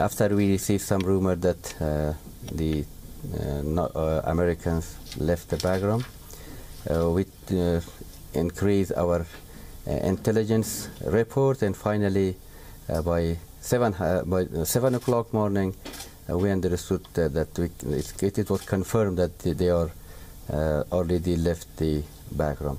After we received some rumor that the Americans left the background, we increased our intelligence report, and finally by 7 o'clock morning, we understood that it was confirmed that they are already left the back room.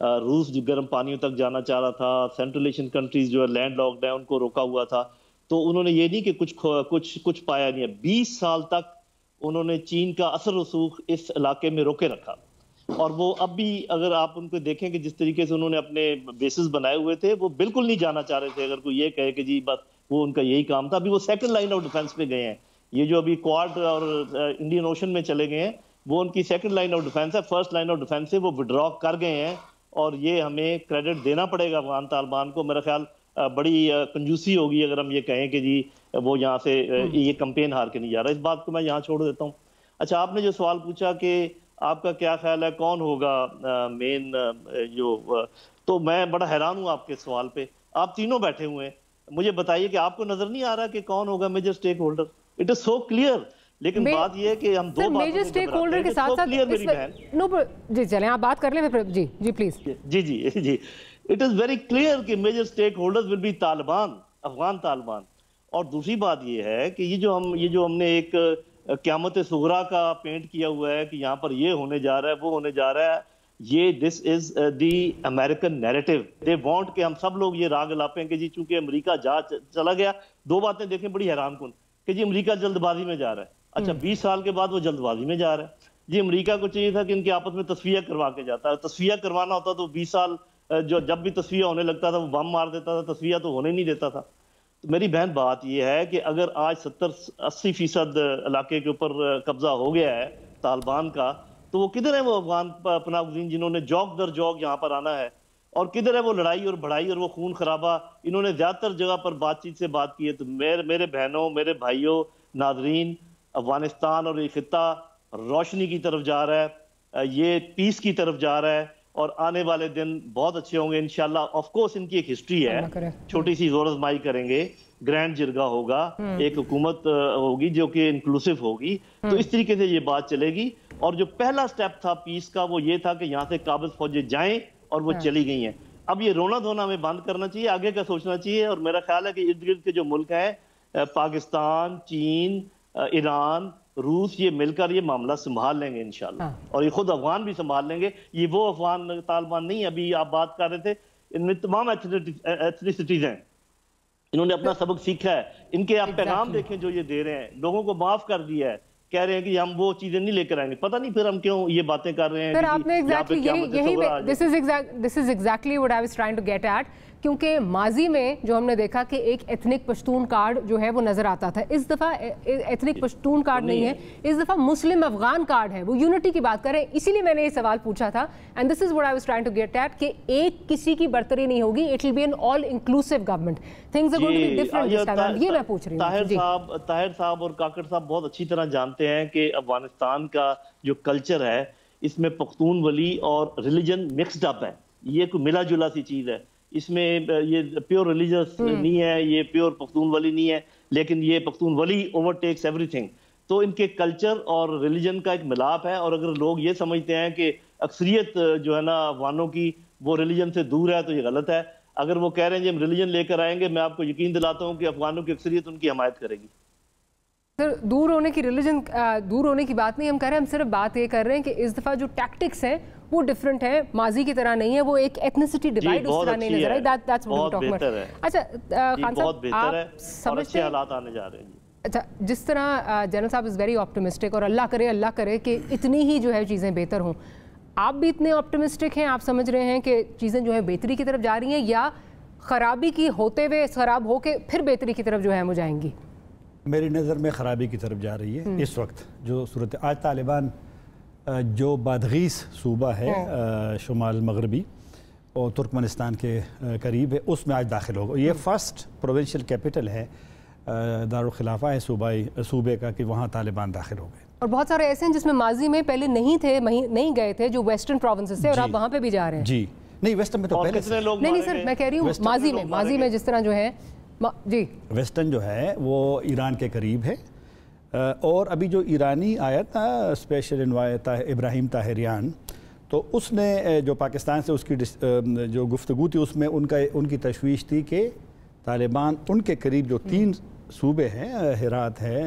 روس جو گرم پانیوں تک جانا چاہ رہا تھا، central Asian countries جو ہے لینڈ لاکڈ ہیں ان کو روکا ہوا تھا. تو انہوں نے یہ نہیں کہ کچھ پایا نہیں ہے. 20 سال تک انہوں نے چین کا اثر رسوخ اس علاقے میں روکے رکھا. اور وہ اب بھی اگر آپ ان کو دیکھیں کہ جس طریقے سے انہوں نے اپنے بیسز بنائے ہوئے تھے وہ بالکل نہیں جانا چاہ رہے تھے. اگر کوئی یہ کہے کہ جی بس وہ ان کا یہی کام تھا. ابھی وہ سیکنڈ لائن آف ڈیفنس پہ گئے ہیں. یہ جو ابھی کوارڈ اور انڈین اوشن میں چلے گئے ہیں وہ ان کی سیکنڈ لائن آف ڈیفنس ہے. فرسٹ لائن آف ڈیفنس سے وہ وڈرا کر گئے ہیں اور یہ ہمیں کریڈٹ دینا پڑے گا افغان طالبان کو. میرا خیال بڑی کنجوسی ہوگی اگر ہم یہ کہیں کہ جی وہ یہاں سے یہ کمپین ہار کے نہیں جا رہا. اس بات کو میں یہاں چھوڑ دیتا ہوں. اچھا آپ نے جو سوال پوچھا کہ آپ کا کیا خیال ہے کون ہوگا مین تو میں بڑا حیران ہوں آپ کے سوال پہ. آپ تینوں بیٹھے ہوئے ہیں, مجھے بتائیے کہ آپ کو نظر نہیں آ رہا کہ کون ہوگا major stakeholder? It is so clear. لیکن بات یہ ہے کہ ہم دو میجر سٹیک ہولڈر کے ساتھ جی چلیں آپ بات کر لیں پھر. جی پلیز. جی اٹ از ویری کلیئر کہ major stakeholders will be Taliban, Afghan Taliban. اور دوسری بات یہ ہے کہ یہ جو ہم نے ایک قیامت صغریٰ کا پینٹ کیا ہوا ہے کہ یہاں پر یہ ہونے جا رہا ہے وہ ہونے جا رہا ہے, یہ دس از دی امریکن نیریٹو. دے وانٹ کہ ہم سب لوگ یہ راگ الاپیں کہ جی چونکہ امریکہ چلا گیا. دو باتیں دیکھیں بڑی حیران کن کہ جی امریکہ جلد بازی میں جا رہا ہے. اچھا 20 سال کے بعد وہ جلد بازی میں جا رہا ہے. جی امریکہ کو چاہیے تھا کہ ان کے آپس میں تصفیہ کروا کے جاتا ہے. تصفیہ کروانا ہوتا تو 20 سال جب بھی تصفیہ ہونے لگتا تھا وہ بم مار دیتا تھا, تصفیہ تو ہونے نہیں دیتا تھا. تو میری بہن بات یہ ہے کہ اگر آج 70-80% علاقے کے اوپر قبضہ ہو گیا ہے طالبان کا, تو وہ کدھر ہے وہ افغان پناہ گزین جنہوں نے جوک در جوک یہاں پر آنا ہے؟ اور کدھر ہے وہ لڑائی اور بڑھائی اور وہ خون خرابہ؟ انہوں نے زیادہ تر جگہ پر بات چیت سے بات کی ہے. تو میرے بہنوں, میرے بھائیوں, ناظرین, افغانستان اور یہ خطہ روشنی کی طرف جا رہا ہے, یہ پیس کی طرف جا رہا ہے اور آنے والے دن بہت اچھے ہوں گے انشاءاللہ. آف کورس ان کی ایک ہسٹری ہے, چھوٹی سی زور آزمائی کریں گے, گرینڈ جرگہ ہوگا, ایک حکومت ہوگی جو کہ انکلوسیو ہوگی. تو اس طریقے سے یہ بات چلے گی. اور جو پہلا سٹیپ تھا پیس کا وہ یہ تھا کہ یہاں سے قابض فوجیں جائیں اور وہ چلی گئی ہیں. اب یہ رونا دھونا ہمیں بند کرنا چاہیے, آگے کا سوچنا چاہیے. اور میرا خیال ہے کہ ارد گرد کے جو ملک ہیں پاکستان, چین, ایران, روس, یہ مل کر یہ معاملہ سنبھال لیں گے انشاءاللہ. اور یہ خود افغان بھی سنبھال لیں گے. یہ وہ افغان طالبان نہیں, ابھی آپ بات کر رہے تھے, ان میں تمام ایتھنیسٹیز ہیں, انہوں نے اپنا سبق سیکھا ہے. ان کے آپ پیغام دیکھیں جو یہ دے رہے ہیں, لوگوں کو معاف کر دیا ہے, کہہ رہے ہیں کہ ہم وہ چیزیں نہیں لے کر آئیں گے. پتہ نہیں پھر ہم کیوں یہ باتیں کر رہے ہیں. پھر آپ نے this is exactly what I was trying to get at. کیونکہ ماضی میں جو ہم نے دیکھا کہ ایک ایتھنک پشتون کارڈ جو ہے وہ نظر آتا تھا, اس دفعہ ایتھنک پشتون کارڈ نہیں ہے, اس دفعہ مسلم افغان کارڈ ہے. وہ یونٹی کی بات کریں, اسی لیے میں نے یہ سوال پوچھا تھا. And this is what I was trying to get at کہ ایک کسی کی برتری نہیں ہوگی, it will be an all inclusive government. Things are going to be different this time. یہ میں پوچھ رہی ہوں. طاہر صاحب اور کاکڑ صاحب بہت اچھی طرح جانتے ہیں کہ افغانستان کا جو کلچر ہے اس میں پختون ولی اور ریلیجن مکسڈ اپ ہے. یہ کوئی ملا جلا سی چیز ہے. اس میں یہ پیور ریلیجس نہیں ہے, یہ پیور پختون ولی نہیں ہے, لیکن یہ پختون ولی اوور ٹیکس ایوری تھنگ. تو ان کے کلچر اور ریلیجن کا ایک ملاپ ہے. اور اگر لوگ یہ سمجھتے ہیں کہ اکثریت جو ہے نا افغانوں کی وہ ریلیجن سے دور ہے تو یہ غلط ہے. اگر وہ کہہ رہے ہیں جی ہم ریلیجن لے کر آئیں گے, میں آپ کو یقین دلاتا ہوں کہ افغانوں کی اکثریت ان کی حمایت کرے گی. دور ہونے کی ریلیجن دور ہونے کی بات نہیں ہم کر رہے ہیں, ہم صرف بات یہ کر رہے ہیں کہ اس دفعہ جو ٹیکٹکس ہیں وہ ڈیفرنٹ ہے, ماضی کی طرح نہیں ہے. وہ ایک ایتھنیسٹی ڈیوائیڈ اس طرح نہیں نظر آئی. That's what we're talking about. اچھا خان صاحب آپ سمجھتے ہیں حالات آنے جا رہے ہیں. اچھا جس طرح جنرل صاحب از ویری آپٹمسٹک, اور اللہ کرے کہ اتنی ہی جو ہے چیزیں بہتر ہوں. آپ بھی اتنے آپٹمسٹک ہیں, آپ سمجھ رہے ہیں کہ چیزیں جو ہے بہتری کی طرف جا رہی ہیں, یا خرابی کی ہوتے ہوئے خراب ہو کے پھر بہتری کی طرف جو ہے وہ جائیں گی؟ میری نظر میں خرابی کی طرف جا رہی ہے اس وقت. جو صورت آج طالبان جو بادغیس صوبہ ہے شمال مغربی اور ترکمنستان کے قریب ہے, اس میں آج داخل ہوگا. یہ فرسٹ پروونشل کیپٹل ہے, دارالخلافہ ہے صوبے کا, کہ وہاں طالبان داخل ہو گئے. اور بہت سارے ایسے ہیں جس میں ماضی میں پہلے نہیں گئے تھے, جو ویسٹرن پروونسز سے, اور آپ وہاں پہ بھی جا رہے ہیں. جی نہیں, ویسٹرن میں تو پہلے سے نہیں سر, میں کہہ رہی ہوں ماضی میں جس طرح جو ہے جی ویسٹرن جو ہے وہ ایران کے قریب ہے. اور ابھی جو ایرانی آیا تھا اسپیشل انوائے ابراہیم طاہریان, تو اس نے جو پاکستان سے اس کی جو گفتگو تھی اس میں ان کی تشویش تھی کہ طالبان ان کے قریب جو 3 صوبے ہیں, ہرات ہے,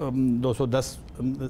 210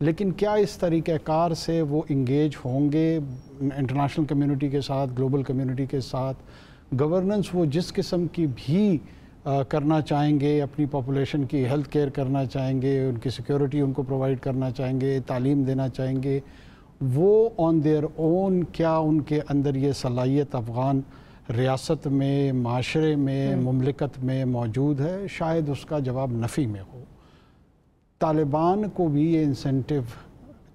لیکن کیا اس طریقہ کار سے وہ انگیج ہوں گے انٹرنیشنل کمیونٹی کے ساتھ, گلوبل کمیونٹی کے ساتھ؟ گورننس وہ جس قسم کی بھی کرنا چاہیں گے, اپنی پاپولیشن کی ہیلتھ کیئر کرنا چاہیں گے, ان کی سیکیورٹی ان کو پرووائڈ کرنا چاہیں گے, تعلیم دینا چاہیں گے, وہ آن دیئر اون کیا ان کے اندر یہ صلاحیت افغان ریاست میں, معاشرے میں, مملکت میں موجود ہے؟ شاید اس کا جواب نفی میں ہو. طالبان کو بھی یہ انسینٹیو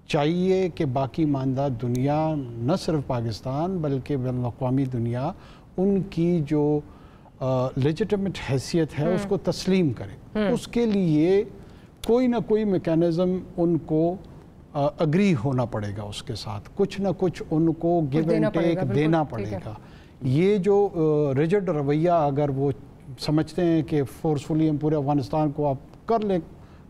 چاہیے کہ باقی ماندہ دنیا, نہ صرف پاکستان بلکہ بین الاقوامی دنیا, ان کی جو لیجٹمیٹ حیثیت ہے اس کو تسلیم کرے. اس کے لیے کوئی نہ کوئی میکینزم ان کو اگری ہونا پڑے گا, اس کے ساتھ کچھ نہ کچھ ان کو گیو اینڈ ٹیک دینا پڑے گا. یہ جو ریجڈ رویہ اگر وہ سمجھتے ہیں کہ فورسفلی ہم پورے افغانستان کو آپ کر لیں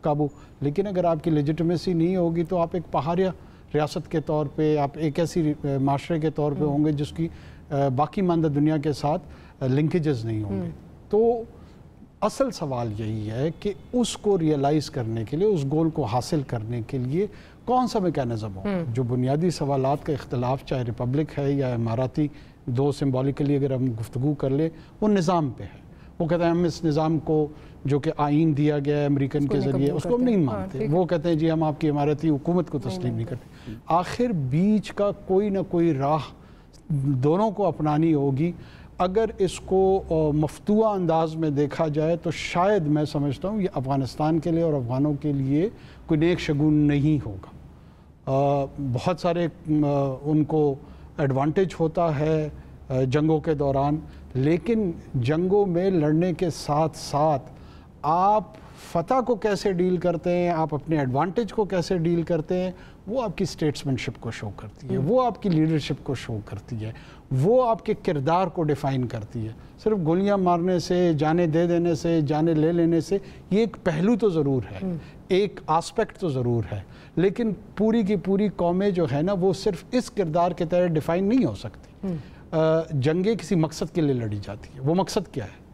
قابو, لیکن اگر آپ کی لیجٹمیسی نہیں ہوگی تو آپ ایک پہاڑیہ ریاست کے طور پہ, آپ ایک ایسی معاشرے کے طور پہ ہوں گے جس کی باقی ماندہ دنیا کے ساتھ لنکیجز نہیں ہوں گے. تو اصل سوال یہی ہے کہ اس کو ریئلائز کرنے کے لیے, اس گول کو حاصل کرنے کے لیے کون سا میکینزم ہو. جو بنیادی سوالات کا اختلاف چاہے ریپبلک ہے یا اماراتی, دو سمبولیکلی اگر ہم گفتگو کر لیں, وہ نظام پہ ہے. وہ کہتے ہیں ہم اس نظام کو جو کہ آئین دیا گیا ہے امریکن کے ذریعے, اس کو ہم نہیں مانتے. وہ کہتے ہیں جی ہم آپ کی اماراتی حکومت کو تسلیم نہیں کرتے. آخر بیچ کا کوئی نہ کوئی راہ دونوں کو اپنانی ہوگی. اگر اس کو مفتوح انداز میں دیکھا جائے تو شاید میں سمجھتا ہوں یہ افغانستان کے لیے اور افغانوں کے لیے کوئی نیک شگون نہیں ہوگا. بہت سارے ان کو ایڈوانٹیج ہوتا ہے جنگوں کے دوران, لیکن جنگوں میں لڑنے کے ساتھ ساتھ آپ فتح کو کیسے ڈیل کرتے ہیں, آپ اپنے ایڈوانٹیج کو کیسے ڈیل کرتے ہیں, وہ آپ کی اسٹیٹسمنشپ کو شو کرتی ہے, وہ آپ کی لیڈرشپ کو شو کرتی ہے, وہ آپ کے کردار کو ڈیفائن کرتی ہے. صرف گولیاں مارنے سے, جانیں دے دینے سے, جانیں لے لینے سے یہ ایک پہلو تو ضرور ہے, ایک آسپیکٹ تو ضرور ہے, لیکن پوری کی پوری قومیں جو ہے نا وہ صرف اس کردار کے تحت ڈیفائن نہیں ہو سکتی. جنگیں کسی مقصد کے لیے لڑی جاتی ہے. وہ مقصد کیا ہے,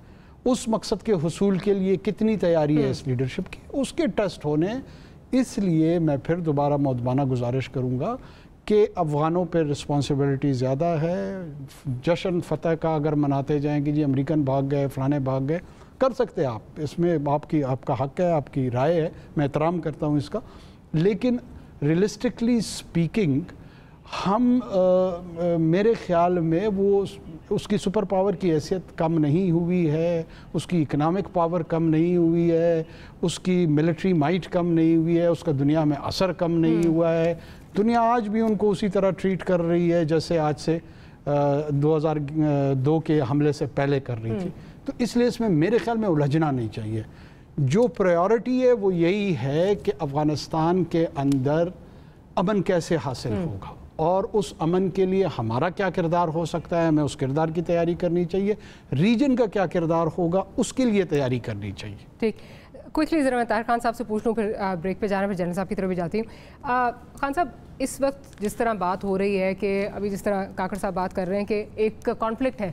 اس مقصد کے حصول کے لیے کتنی تیاری ہے اس لیڈرشپ کی, اس کے ٹیسٹ ہونے. اس لیے میں پھر دوبارہ مؤدبانہ گزارش کروں گا کہ افغانوں پہ رسپانسبلٹی زیادہ ہے. جشن فتح کا اگر مناتے جائیں کہ جی امریکن بھاگ گئے, فلانے بھاگ گئے, کر سکتے آپ, اس میں آپ کا حق ہے, آپ کی رائے ہے, میں احترام کرتا ہوں اس کا. لیکن ریئلسٹکلی سپیکنگ ہم میرے خیال میں وہ اس کی سپر پاور کی حیثیت کم نہیں ہوئی ہے, اس کی اکنامک پاور کم نہیں ہوئی ہے, اس کی ملٹری مائٹ کم نہیں ہوئی ہے, اس کا دنیا میں اثر کم نہیں ہوا ہے. دنیا آج بھی ان کو اسی طرح ٹریٹ کر رہی ہے جیسے آج سے 2002 کے حملے سے پہلے کر رہی تھی. تو اس لیے اس میں میرے خیال میں الجھنا نہیں چاہیے. جو پرائیورٹی ہے وہ یہی ہے کہ افغانستان کے اندر امن کیسے حاصل ہوگا, اور اس امن کے لیے ہمارا کیا کردار ہو سکتا ہے, ہمیں اس کردار کی تیاری کرنی چاہیے. ریجن کا کیا کردار ہوگا اس کے لیے تیاری کرنی چاہیے. ٹھیک, کوئکلی ذرا میں طاہر خان صاحب سے پوچھ لوں, پھر بریک پہ جانا, پھر جنرل صاحب کی طرف بھی جاتی ہوں. خان صاحب, اس وقت جس طرح بات ہو رہی ہے کہ ابھی جس طرح کاکڑ صاحب بات کر رہے ہیں کہ ایک کانفلکٹ ہے,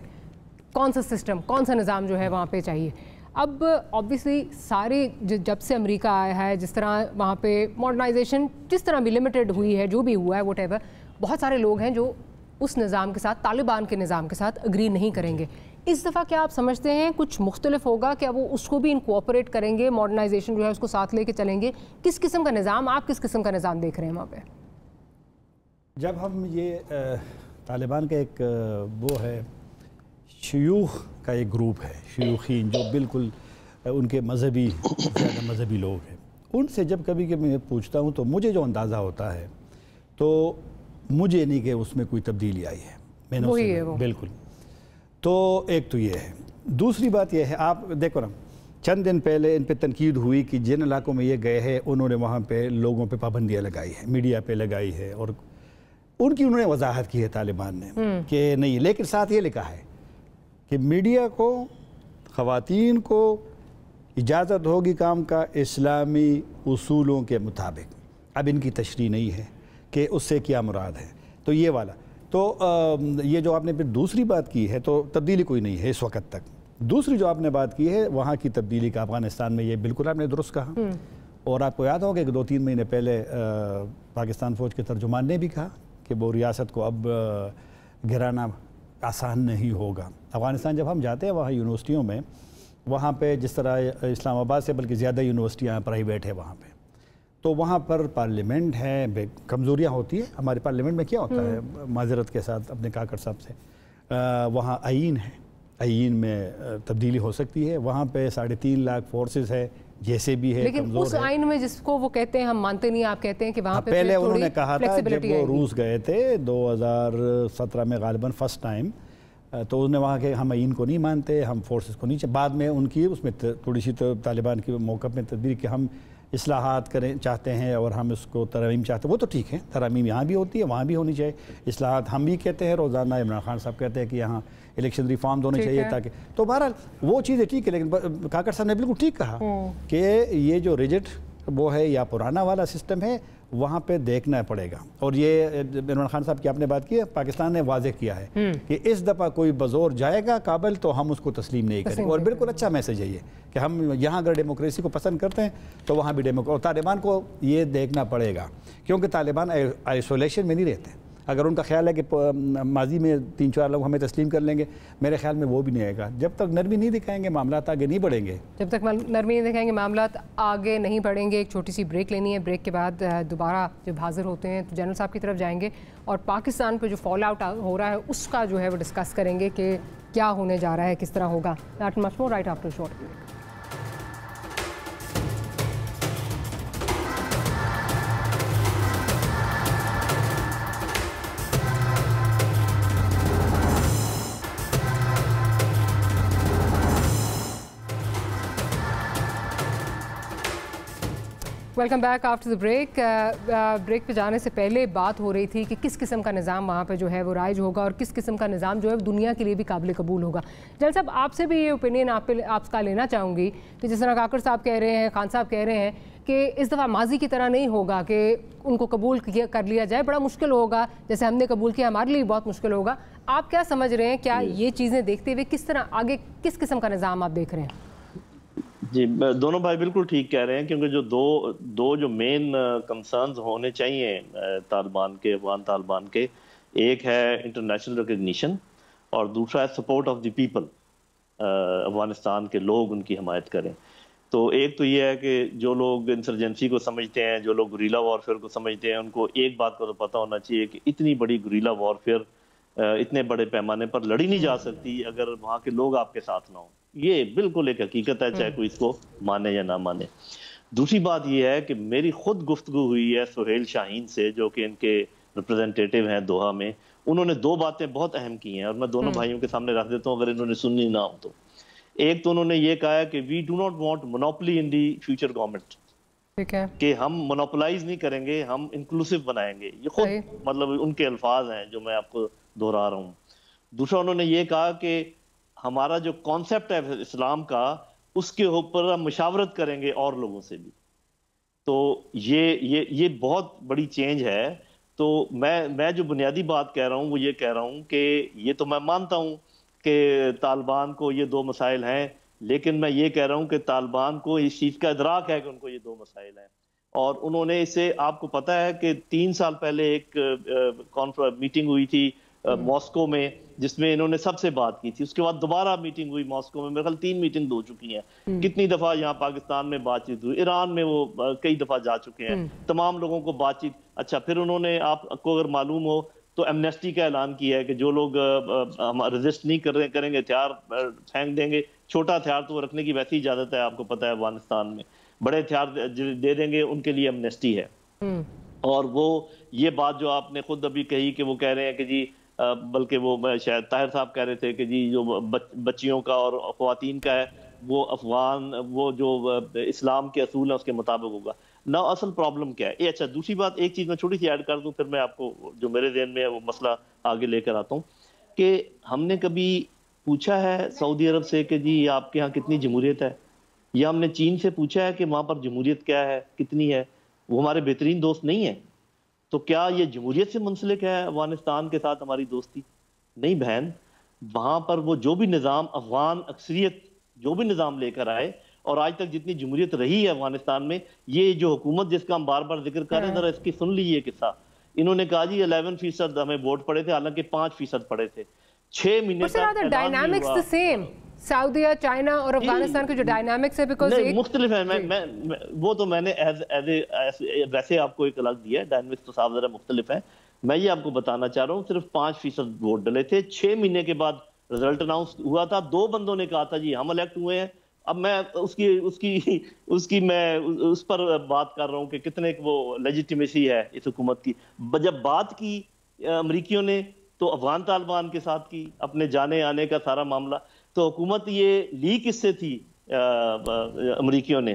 کون سا سسٹم, کون سا نظام جو ہے وہاں پہ چاہیے. اب آبویسلی سارے جب سے امریکہ آیا ہے, جس طرح وہاں پہ ماڈرنائزیشن جس طرح بھی لمیٹڈ ہوئی ہے, جو بھی ہوا ہے واٹ ایور, بہت سارے لوگ ہیں جو اس نظام کے ساتھ, طالبان کے نظام کے ساتھ اگری نہیں کریں گے. اس دفعہ کیا آپ سمجھتے ہیں کچھ مختلف ہوگا, کیا وہ اس کو بھی انکوپریٹ کریں گے, ماڈرنائزیشن جو ہے اس کو ساتھ لے کے چلیں گے؟ کس قسم کا نظام, آپ کس قسم کا نظام دیکھ رہے ہیں وہاں پہ؟ جب ہم یہ طالبان کا ایک وہ ہے, شیوخ کا ایک گروپ ہے, شیوخین, جو بالکل ان کے مذہبی, زیادہ مذہبی لوگ ہیں, ان سے جب کبھی کہ میں پوچھتا ہوں تو مجھے جو اندازہ ہوتا ہے تو مجھے نہیں کہ اس میں کوئی تبدیلی آئی ہے. میں نے بالکل, تو ایک تو یہ ہے. دوسری بات یہ ہے, آپ دیکھو نا, چند دن پہلے ان پہ تنقید ہوئی کہ جن علاقوں میں یہ گئے ہیں انہوں نے وہاں پہ لوگوں پہ پابندیاں لگائی ہیں, میڈیا پہ لگائی ہے, اور ان کی انہوں نے وضاحت کی ہے طالبان نے کہ نہیں, لیکن ساتھ یہ لکھا ہے کہ میڈیا کو, خواتین کو اجازت ہوگی کام کا اسلامی اصولوں کے مطابق. اب ان کی تشریح نہیں ہے کہ اس سے کیا مراد ہے. تو یہ والا, تو یہ جو آپ نے پھر دوسری بات کی ہے, تو تبدیلی کوئی نہیں ہے اس وقت تک. دوسری جو آپ نے بات کی ہے وہاں کی تبدیلی کا, افغانستان میں, یہ بالکل آپ نے درست کہا. اور آپ کو یاد ہوگا کہ 2-3 مہینے پہلے پاکستان فوج کے ترجمان نے بھی کہا کہ وہ ریاست کو اب گرانا آسان نہیں ہوگا۔ افغانستان جب ہم جاتے ہیں وہاں یونیورسٹیوں میں، وہاں پہ جس طرح اسلام آباد سے بلکہ زیادہ یونیورسٹیاں پرائیویٹ ہے وہاں پہ، تو وہاں پر پارلیمنٹ ہے، کمزوریاں ہوتی ہیں۔ ہمارے پارلیمنٹ میں کیا ہوتا ہے، معذرت کے ساتھ اپنے کاکڑ صاحب سے، وہاں آئین ہے، آئین میں تبدیلی ہو سکتی ہے، وہاں پہ 3.5 لاکھ فورسز ہے، جیسے بھی ہے، لیکن کمزور اس ہے۔ آئین میں جس کو وہ کہتے ہیں ہم مانتے نہیں، آپ کہتے ہیں کہ وہاں پہ پہلے انہوں نے کہا تھا جب وہ آئے گی۔ روس گئے تھے 2017 میں غالباً فرسٹ ٹائم، تو انہوں نے وہاں کہ ہم آئین کو نہیں مانتے، ہم فورسز کو نہیں، بعد میں ان کی اس میں تھوڑی سی طالبان کی موقف میں تدبیر کہ ہم اصلاحات کریں چاہتے ہیں اور ہم اس کو ترمیم چاہتے ہیں۔ وہ تو ٹھیک ہے، ترمیم یہاں بھی ہوتی ہے، وہاں بھی ہونی چاہیے، اصلاحات ہم بھی کہتے ہیں روزانہ، عمران خان صاحب کہتے ہیں کہ یہاں الیکشن ریفارمز ہونے چاہیے تاکہ، تو بہرحال وہ چیزیں ٹھیک ہے، لیکن کاکڑ صاحب نے بالکل ٹھیک کہا کہ یہ جو ریجٹ وہ ہے یا پرانا والا سسٹم ہے، وہاں پہ دیکھنا پڑے گا۔ اور یہ عمران خان صاحب کی آپ نے بات کی ہے، پاکستان نے واضح کیا ہے کہ اس دفعہ کوئی بزور جائے گا کابل تو ہم اس کو تسلیم نہیں کریں گے، اور بالکل اچھا میسج ہے یہ کہ ہم یہاں اگر ڈیموکریسی کو پسند کرتے ہیں تو وہاں بھی اور طالبان کو یہ دیکھنا پڑے گا، کیونکہ طالبان آئسولیشن میں نہیں رہتے۔ اگر ان کا خیال ہے کہ ماضی میں 3-4 لوگ ہمیں تسلیم کر لیں گے، میرے خیال میں وہ بھی نہیں آئے گا۔ جب تک نرمی نہیں دکھائیں گے معاملات آگے نہیں بڑھیں گے، جب تک نرمی نہیں دکھائیں گے معاملات آگے نہیں بڑھیں گے۔ ایک چھوٹی سی بریک لینی ہے، بریک کے بعد دوبارہ جب حاضر ہوتے ہیں تو جنرل صاحب کی طرف جائیں گے اور پاکستان پہ جو فال آؤٹ ہو رہا ہے اس کا جو ہے وہ ڈسکس کریں گے کہ کیا ہونے جا رہا ہے، کس طرح ہوگا۔ That much more right after short break. Welcome back after the break. Break پہ جانے سے پہلے بات ہو رہی تھی کہ کس قسم کا نظام وہاں پہ جو ہے وہ رائج ہوگا اور کس قسم کا نظام جو ہے دنیا کے لیے بھی قابل قبول ہوگا۔ جنرل صاحب آپ سے بھی یہ اوپینین آپ کا لینا چاہوں گی کہ جس طرح کاکڑ صاحب کہہ رہے ہیں، خان صاحب کہہ رہے ہیں کہ اس دفعہ ماضی کی طرح نہیں ہوگا کہ ان کو قبول کر لیا جائے، بڑا مشکل ہوگا، جیسے ہم نے قبول کیا ہمارے لیے بہت مشکل ہوگا۔ آپ کیا سمجھ رہے ہیں، کیا یہ چیزیں دیکھتے ہوئے کس طرح آگے کس قسم کا نظام آپ دیکھ رہے ہیں؟ جی دونوں بھائی بالکل ٹھیک کہہ رہے ہیں، کیونکہ جو دو جو مین کنسرنز ہونے چاہیے طالبان کے، افغان طالبان کے، ایک ہے انٹرنیشنل ریکگنیشن اور دوسرا ہے support of the people, Afghanistan کے لوگ ان کی حمایت کریں۔ تو ایک تو یہ ہے کہ جو لوگ انسرجنسی کو سمجھتے ہیں، جو لوگ گریلا وارفیئر کو سمجھتے ہیں، ان کو ایک بات کو تو پتہ ہونا چاہیے کہ اتنی بڑی گریلا وارفیئر اتنے بڑے پیمانے پر لڑی نہیں جا سکتی اگر وہاں کے لوگ آپ کے ساتھ نہ ہوں۔ یہ بالکل ایک حقیقت ہے، چاہے کوئی اس کو مانے یا نہ مانے۔ دوسری بات یہ ہے کہ میری خود گفتگو ہوئی ہے سہیل شاہین سے، جو کہ ان کے ریپرزنٹیٹیو ہیں دوحہ میں۔ انہوں نے 2 باتیں بہت اہم کی ہیں اور میں دونوں بھائیوں کے سامنے رکھ دیتا ہوں اگر انہوں نے سننی نہ ہو تو۔ ایک تو انہوں نے یہ کہا ہے کہ we do not want monopoly in the future government, ٹھیک ہے، کہ ہم مونوپلائز نہیں کریں گے، ہم انکلوسیو بنائیں گے۔ یہ خود مطلب ان کے الفاظ ہیں جو میں آپ کو دہرا رہا ہوں۔ دوسرا انہوں نے یہ کہا کہ ہمارا جو کانسیپٹ ہے اسلام کا، اس کے اوپر ہم مشاورت کریں گے اور لوگوں سے بھی۔ تو یہ بہت بڑی چینج ہے۔ تو میں جو بنیادی بات کہہ رہا ہوں وہ یہ کہہ رہا ہوں کہ یہ تو میں مانتا ہوں کہ طالبان کو یہ 2 مسائل ہیں، لیکن میں یہ کہہ رہا ہوں کہ طالبان کو اس چیز کا ادراک ہے کہ ان کو یہ 2 مسائل ہیں، اور انہوں نے اسے، آپ کو پتہ ہے کہ 3 سال پہلے ایک میٹنگ ہوئی تھی ماسکو میں، جس میں انہوں نے سب سے بات کی تھی۔ اس کے بعد دوبارہ میٹنگ ہوئی ماسکو میں، میرے خیال 3 میٹنگ ہو چکی ہیں۔ کتنی دفعہ یہاں پاکستان میں بات چیت ہوئی، ایران میں وہ کئی دفعہ جا چکے ہیں، تمام لوگوں کو بات چیت۔ اچھا، پھر انہوں نے، آپ کو اگر معلوم ہو تو، ایمنیسٹی کا اعلان کیا ہے کہ جو لوگ ریزسٹ نہیں کریں گے ہتھیار پھینک دیں گے۔ چھوٹا ہتھیار تو وہ رکھنے کی ویسی اجازت ہے، آپ کو پتہ ہے افغانستان میں، بڑے ہتھیار دے دیں گے ان کے لیے ایمنیسٹی ہے۔ اور وہ یہ بات جو آپ نے خود ابھی کہی کہ وہ کہہ رہے ہیں کہ جی، بلکہ وہ شاید طاہر صاحب کہہ رہے تھے کہ جی جو بچیوں کا اور خواتین کا ہے وہ افغان، وہ جو اسلام کے اصول ہیں اس کے مطابق ہوگا نہ۔ اصل پرابلم کیا ہے؟ اچھا، دوسری بات، ایک چیز میں چھوٹی سی ایڈ کر دوں، پھر میں آپ کو جو میرے ذہن میں ہے وہ مسئلہ آگے لے کر آتا ہوں، کہ ہم نے کبھی پوچھا ہے سعودی عرب سے کہ جی آپ کے ہاں کتنی جمہوریت ہے؟ یا ہم نے چین سے پوچھا ہے کہ وہاں پر جمہوریت کیا ہے، کتنی ہے؟ وہ ہمارے بہترین دوست نہیں ہیں، تو کیا یہ جمہوریت سے منسلک ہے افغانستان کے ساتھ ہماری دوستی؟ نہیں بہن، وہاں پر وہ جو بھی نظام، افغان اکثریت جو بھی نظام لے کر آئے، اور آج تک جتنی جمہوریت رہی ہے افغانستان میں، یہ جو حکومت جس کا ہم بار بار ذکر کر رہے ہیں، ذرا اس کی سن لیجیے قصہ. انہوں نے کہا جی 11% ہمیں ووٹ پڑے تھے، حالانکہ 5% پڑے تھے. 6 مہینے تک ڈائنامکس the same. سعودیہ، چائنا اور افغانستان کے جو ڈائنامکس ہے بیکاز مختلف ہیں. وہ تو میں نے ویسے آپ کو ایک الگ دیا ہے، ڈائنامکس تو صاحب ذرا مختلف ہیں. میں یہ آپ کو بتانا چاہ رہا ہوں صرف 5% ووٹ ڈلے تھے. 6 مہینے کے بعد رزلٹ اناؤنس ہوا تھا. 2 بندوں نے کہا تھا جی ہم الیکٹ ہوئے ہیں. اب میں اس کی میں اس پر بات کر رہا ہوں کہ کتنے وہ لیجیٹیمیسی ہے اس حکومت کی. جب بات کی امریکیوں نے تو افغان طالبان کے ساتھ کی، اپنے جانے آنے کا سارا معاملہ. تو حکومت یہ لیک اس سے تھی امریکیوں نے،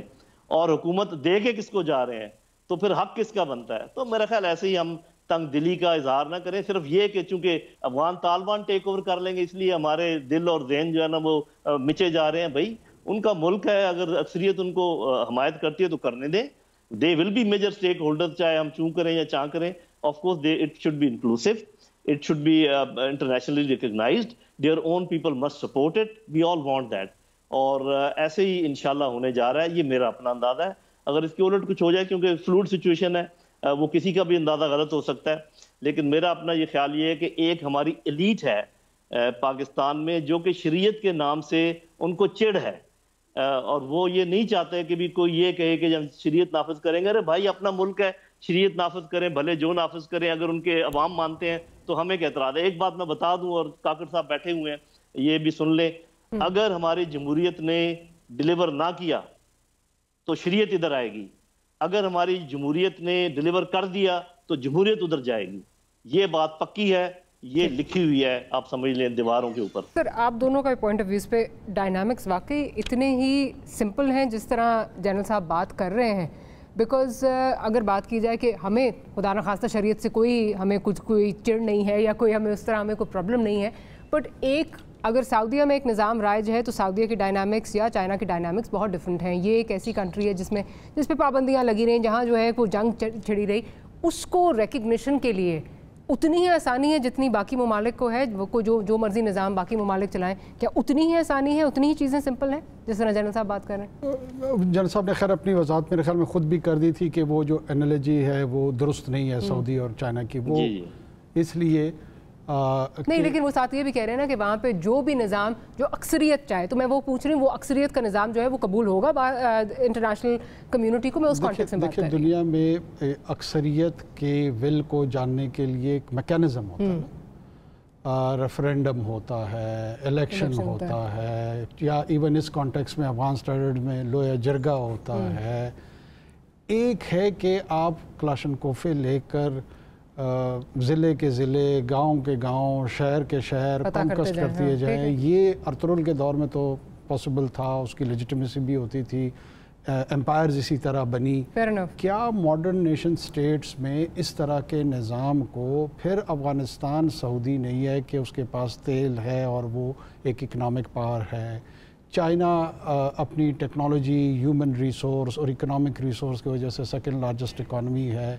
اور حکومت دے کے کس کو جا رہے ہیں، تو پھر حق کس کا بنتا ہے. تو میرا خیال ایسے ہی ہم تنگ دلی کا اظہار نہ کریں، صرف یہ کہ چونکہ افغان طالبان ٹیک اوور کر لیں گے اس لیے ہمارے دل اور ذہن جو ہے نا وہ مچے جا رہے ہیں. بھائی ان کا ملک ہے، اگر اکثریت ان کو حمایت کرتی ہے تو کرنے دیں. The will be major stakeholder, چاہے ہم چوں کریں یا چاں کریں. Of course it should be inclusive. It should be internationally recognized. Their own people must support it. We all want that. اور ایسے ہی انشاءاللہ ہونے جا رہا ہے. یہ میرا اپنا اندازہ ہے. اگر اس کے الٹ کچھ ہو جائے، کیونکہ فلوئڈ سچویشن ہے، وہ کسی کا بھی اندازہ غلط ہو سکتا ہے، لیکن میرا اپنا یہ خیال یہ ہے کہ ایک ہماری ایلیٹ ہے پاکستان میں جو کہ شریعت کے نام سے ان کو چڑ ہے، اور وہ یہ نہیں چاہتے کہ بھی کوئی یہ کہے کہ جب شریعت نافذ کریں گے. ارے بھائی اپنا ملک ہے، شریعت نافذ کریں، بھلے جو نافذ کریں. اگر ان کے عوام مانتے ہیں تو ہمیں کیا اعتراض ہے. ایک بات میں بتا دوں، اور کاکڑ صاحب بیٹھے ہوئے ہیں یہ بھی سن لیں، اگر ہماری جمہوریت نے ڈیلیور نہ کیا تو شریعت ادھر آئے گی. اگر ہماری جمہوریت نے ڈیلیور کر دیا تو جمہوریت ادھر جائے گی. یہ بات پکی ہے، یہ لکھی ہوئی ہے، آپ سمجھ لیں دیواروں کے اوپر. سر آپ دونوں کا پوائنٹ آف ویوز پہ ڈائنامکس واقعی اتنے ہی سمپل ہیں جس طرح جنرل صاحب بات کر رہے ہیں. بیکاز اگر بات کی جائے کہ ہمیں خدا نخواستہ شریعت سے ہمیں کوئی چڑ نہیں ہے یا کوئی ہمیں اس طرح ہمیں کوئی پرابلم نہیں ہے، بٹ اگر سعودیہ میں ایک نظام رائج ہے تو سعودیہ کی ڈائنامکس یا چائنا کی ڈائنامکس بہت ڈفرینٹ ہیں. یہ ایک ایسی کنٹری ہے جس پہ پابندیاں لگی رہیں، جہاں جو ہے کوئی جنگ چھڑی رہی. اس کو ریکگنیشن کے لیے اتنی ہی آسانی ہے جتنی باقی ممالک کو ہے. وہ جو مرضی نظام باقی ممالک چلائیں، کیا اتنی ہی آسانی ہے، اتنی ہی چیزیں سمپل ہیں جس طرح جنرل صاحب بات کر رہے ہیں؟ جنرل صاحب نے خیر اپنی وضاحت میرے خیال میں خود بھی کر دی تھی کہ وہ جو انالوجی ہے وہ درست نہیں ہے سعودی اور چائنا کی. وہ اس لیے نہیں، لیکن وہ ساتھ یہ بھی کہہ رہے ہیں نا کہ وہاں پہ جو بھی نظام جو اکثریت چاہے، تو میں وہ پوچھ رہی ہوں وہ اکثریت کا نظام جو ہے وہ قبول ہوگا انٹرنیشنل کمیونٹی کو؟ میں اس کانٹیکس میں بات کر رہی ہوں. دنیا میں اکثریت کے ول کو جاننے کے لیے ایک میکینزم ہوتا ہے، ریفرینڈم ہوتا ہے، الیکشن ہوتا ہے، یا ایون اس کانٹیکس میں افغان اسٹینڈرڈ میں لویا جرگا ہوتا ہے. ایک ہے کہ آپ کلاشنکوفے لے کر ضلع کے ضلع، گاؤں کے گاؤں، شہر کے شہر کانکسٹ کر دیے جائیں. یہ ارطغرل کے دور میں تو پاسبل تھا، اس کی لیجیٹیمیسی بھی ہوتی تھی، امپائرز اسی طرح بنی. کیا ماڈرن نیشن سٹیٹس میں اس طرح کے نظام کو پھر افغانستان سعودی نہیں ہے کہ اس کے پاس تیل ہے اور وہ ایک اکنامک پاور ہے. چائنا اپنی ٹیکنالوجی، ہیومن ریسورس اور اکنامک ریسورس کی وجہ سے سیکنڈ لارجسٹ اکانومی ہے.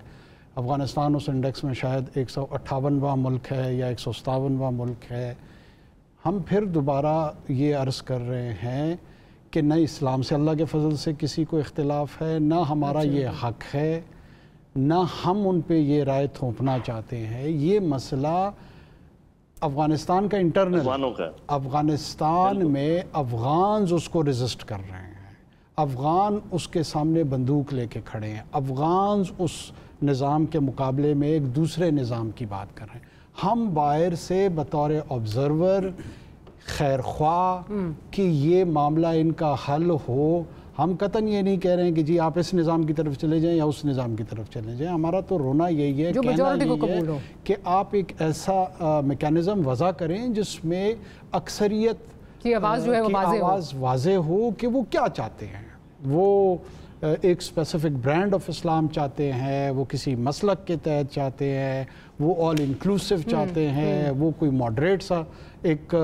افغانستان اس انڈیکس میں شاید 158واں ملک ہے یا 157واں ملک ہے. ہم پھر دوبارہ یہ عرض کر رہے ہیں کہ نہ اسلام سے اللہ کے فضل سے کسی کو اختلاف ہے، نہ ہمارا یہ حق ہے، نہ ہم ان پہ یہ رائے تھوپنا چاہتے ہیں. یہ مسئلہ افغانستان کا انٹرنل، افغانستان میں افغانز اس کو ریزسٹ کر رہے ہیں، افغان اس کے سامنے بندوق لے کے کھڑے ہیں، افغانز اس نظام کے مقابلے میں ایک دوسرے نظام کی بات کر رہے ہیں. ہم باہر سے بطور آبزرور خیر خواہ کہ یہ معاملہ ان کا حل ہو، ہم قطعاً یہ نہیں کہہ رہے ہیں کہ جی آپ اس نظام کی طرف چلے جائیں یا اس نظام کی طرف چلے جائیں. ہمارا تو رونا یہی ہے، کہنا یہی ہے کہ آپ ایک ایسا میکینزم وضع کریں جس میں اکثریت کی آواز جو ہے آواز واضح ہو کہ وہ کیا چاہتے ہیں. وہ ایک اسپیسیفک برانڈ آف اسلام چاہتے ہیں، وہ کسی مسلک کے تحت چاہتے ہیں، وہ آل انکلوسیو چاہتے ہیں، وہ کوئی ماڈریٹ سا ایک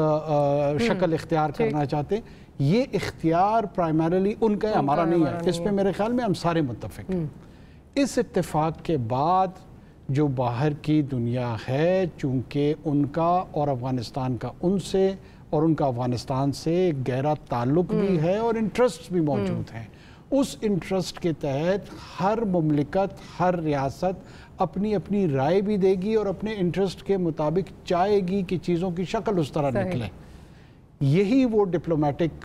شکل اختیار کرنا چاہتے ہیں. یہ اختیار پرائمریلی ان کا ہے، ہمارا نہیں ہے. اس پہ میرے خیال میں ہم سارے متفق ہیں. اس اتفاق کے بعد جو باہر کی دنیا ہے، چونکہ ان کا اور افغانستان کا ان سے اور ان کا افغانستان سے گہرا تعلق بھی ہے اور انٹرسٹ بھی موجود ہیں. اس انٹرسٹ کے تحت ہر مملکت، ہر ریاست اپنی اپنی رائے بھی دے گی اور اپنے انٹرسٹ کے مطابق چاہے گی کہ چیزوں کی شکل اس طرح نکلے. یہی وہ ڈپلومیٹک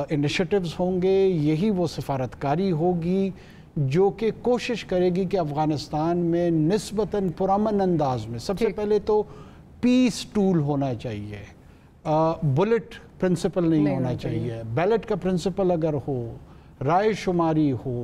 انیشیٹوز ہوں گے، یہی وہ سفارتکاری ہوگی جو کہ کوشش کرے گی کہ افغانستان میں نسبتاً پرامن انداز میں سب سے پہلے تو پیس ٹول ہونا چاہیے، بلٹ پرنسپل نہیں ہونا چاہیے. بیلٹ کا پرنسپل اگر ہو، رائے شماری ہو،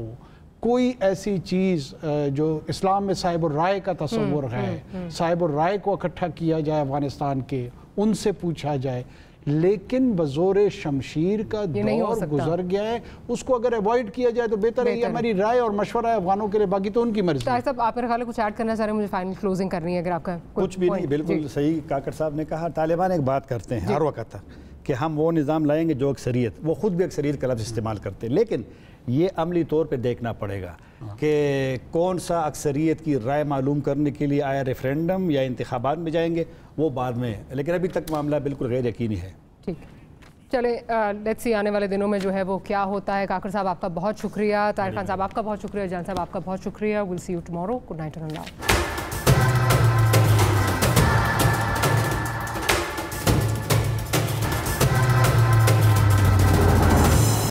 کوئی ایسی چیز جو اسلام میں صاحب الرائے کا تصور ہے، صاحب الرائے کو اکٹھا کیا جائے افغانستان کے، ان سے پوچھا جائے. لیکن بزور شمشیر کا دور گزر گیا ہے، اس کو اگر ایوائڈ کیا جائے تو بہتر ہے. ہماری رائے اور مشورہ ہے افغانوں کے لیے، باقی تو ان کی مرضی. طاہر صاحب آپ میرے خیال ہے کچھ ایڈ کرنا چاہ رہے ہیں، مجھے فائنل کلوزنگ کرنی ہے اگر آپ کا کچھ بھی نہیں. بالکل صحیح کاکڑ صاحب نے کہا. طالبان ایک بات کرتے ہیں ہر وقت کہ ہم وہ نظام لائیں گے جو اکثریت، وہ خود بھی اکثریت کا لفظ استعمال کرتے ہیں، لیکن یہ عملی طور پہ دیکھنا پڑے گا کہ کون سا اکثریت کی رائے معلوم کرنے کے لیے آیا ریفرینڈم یا انتخابات میں جائیں گے، وہ بعد میں. لیکن ابھی تک معاملہ بالکل غیر یقینی ہے. ٹھیک، چلے لیٹس سی آنے والے دنوں میں جو ہے وہ کیا ہوتا ہے. کاکڑ صاحب آپ کا بہت شکریہ، طاہر خان صاحب آپ کا بہت شکریہ، جان صاحب آپ کا بہت شکریہ. Well see you tomorrow. Good night and Allah.